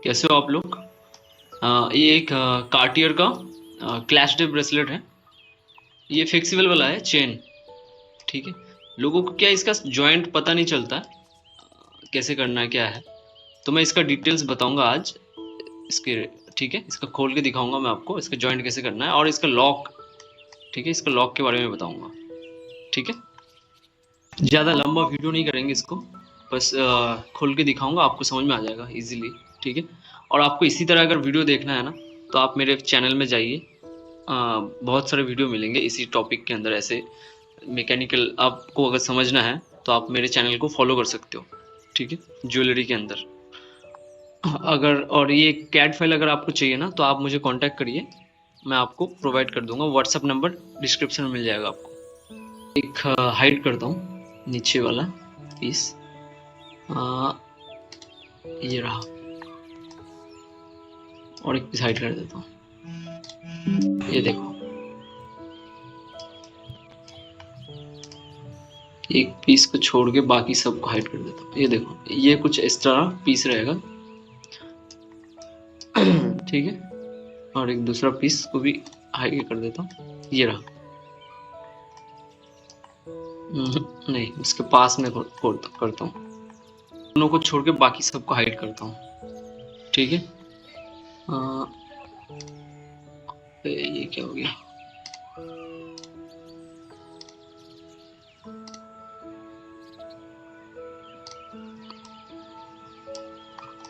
कैसे हो आप लोग? ये एक कार्टियर का क्लैश डे ब्रेसलेट है। ये फ्लेक्सिबल वाला है चेन। ठीक है। लोगों को क्या इसका जॉइंट पता नहीं चलता है, कैसे करना है क्या है। तो मैं इसका डिटेल्स बताऊंगा आज इसके। ठीक है, इसका खोल के दिखाऊंगा मैं आपको इसका जॉइंट कैसे करना है और इसका लॉक। ठीक है, इसका लॉक के बारे में बताऊंगा। ठीक है, ज़्यादा लंबा वीडियो नहीं करेंगे इसको, बस खोल के दिखाऊंगा, आपको समझ में आ जाएगा इजीली। ठीक है। और आपको इसी तरह अगर वीडियो देखना है ना, तो आप मेरे चैनल में जाइए। बहुत सारे वीडियो मिलेंगे इसी टॉपिक के अंदर, ऐसे मैकेनिकल आपको अगर समझना है तो आप मेरे चैनल को फॉलो कर सकते हो। ठीक है, ज्वेलरी के अंदर। अगर और ये कैड फाइल अगर आपको चाहिए ना, तो आप मुझे कांटेक्ट करिए, मैं आपको प्रोवाइड कर दूंगा। व्हाट्सअप नंबर डिस्क्रिप्शन में मिल जाएगा आपको। एक हाइड करता हूँ नीचे वाला पीस। ये रहा, और एक पीस हाइड कर देता हूँ। ये देखो, एक पीस को छोड़ के बाकी सबको हाइड कर देता हूँ। ये देखो, ये कुछ इस तरह पीस रहेगा। ठीक है, और एक दूसरा पीस को भी हाइड कर देता हूँ। ये रहा। नहीं, उसके पास में करता हूँ। दोनों को छोड़ के बाकी सबको हाइड करता हूँ। ठीक है। ये क्या हो गया?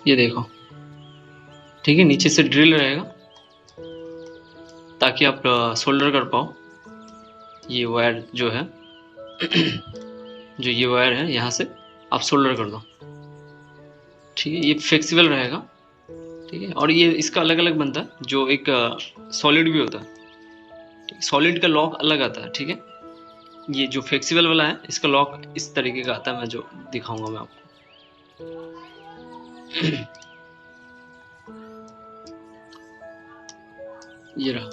ये देखो, ठीक है, नीचे से ड्रिल रहेगा ताकि आप सोल्डर कर पाओ। ये वायर जो है जो ये वायर है, यहाँ से आप सोल्डर कर दो। ठीक है, ये फ्लेक्सिबल रहेगा। ठीक है, और ये इसका अलग अलग बनता है, जो एक सॉलिड भी होता है। सॉलिड का लॉक अलग आता है। ठीक है, ये जो फ्लेक्सिबल वाला है, इसका लॉक इस तरीके का आता है, मैं जो दिखाऊंगा मैं आपको। ये रहा,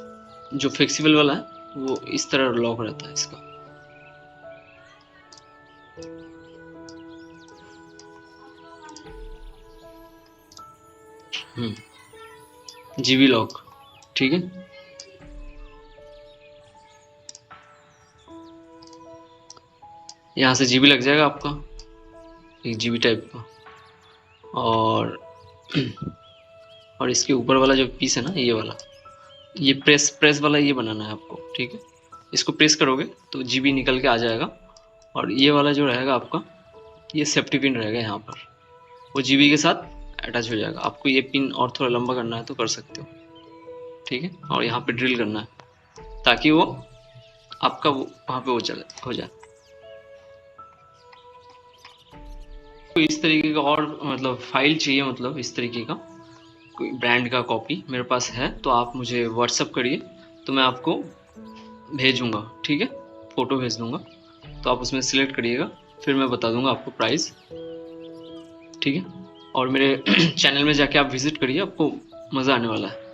जो फ्लेक्सिबल वाला है वो इस तरह लॉक रहता है इसका। GB lock. ठीक है, यहाँ से जीबी लग जाएगा आपका, एक जीबी टाइप का। और और इसके ऊपर वाला जो पीस है ना, ये वाला, ये प्रेस वाला ये बनाना है आपको। ठीक है, इसको प्रेस करोगे तो जीबी निकल के आ जाएगा। और ये वाला जो रहेगा आपका, ये सेफ्टी पिन रहेगा यहाँ पर, वो जीबी के साथ अटैच हो जाएगा। आपको ये पिन और थोड़ा लंबा करना है तो कर सकते हो। ठीक है, और यहाँ पे ड्रिल करना है ताकि वो आपका वहाँ पे वो चले हो जाए। तो इस तरीके का और मतलब फाइल चाहिए, मतलब इस तरीके का कोई ब्रांड का कॉपी मेरे पास है तो आप मुझे व्हाट्सअप करिए, तो मैं आपको भेजूंगा। ठीक है, फ़ोटो भेज दूंगा, तो आप उसमें सिलेक्ट करिएगा, फिर मैं बता दूंगा आपको प्राइस। ठीक है, और मेरे चैनल में जाके आप विज़िट करिए, आपको मज़ा आने वाला है।